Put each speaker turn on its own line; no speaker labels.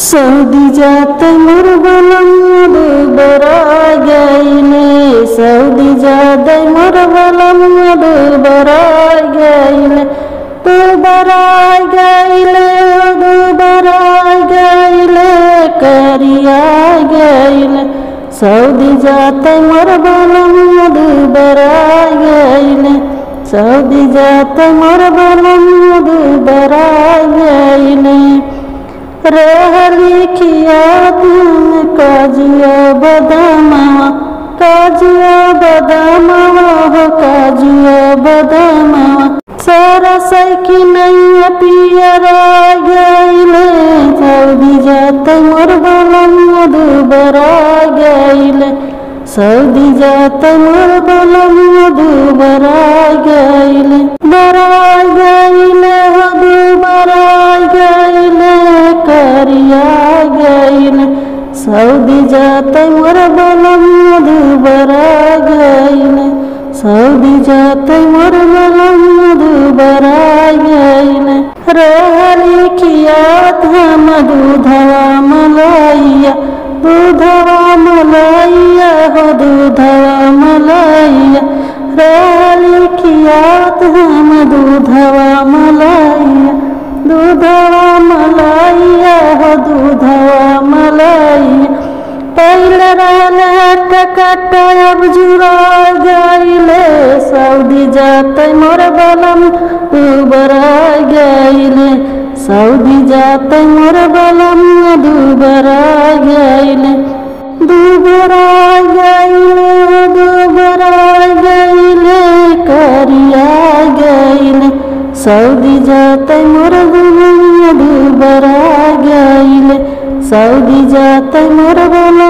Saudi जाते मोर बलम दुबरा गईले सऊदी जाते मोर बलम दुबरा गईले दुबरा गईले दुबरा गईले करिया गईले सऊदी जाते मोर बलम दुबरा गईले सऊदी जाते मोर बलम दुबरा गईले रहली खिया दिन काजिया बदामावा हो काजिया बदामावा सारा सैकी नैया पियरा गईले सऊदी जाते मोर बलम दुबरा गईले सऊदी जाते मोर बलम दुबरा गईले बरा गईले हो दुबरा गईले करिया गईले सऊदी जाते मोर बलम दुबरा गईले सऊदी जाते मोर बलम दुबरा गईले रहली खियात हम दूधवा मलाइया हो दूधवा मलाइया रहली खियात हम दूधवा मलाइया हो दूधवा मलाइया पहले रहले टकट अब जुड़ा गईले सऊदी जाते मोर बलम दुबरा गईले सऊदी जाते मोर बलम दुबरा गईले दुबरा गईले करिया गईले सऊदी जाते मोर बलम दुबरा गईले सऊदी जाते मोर बलम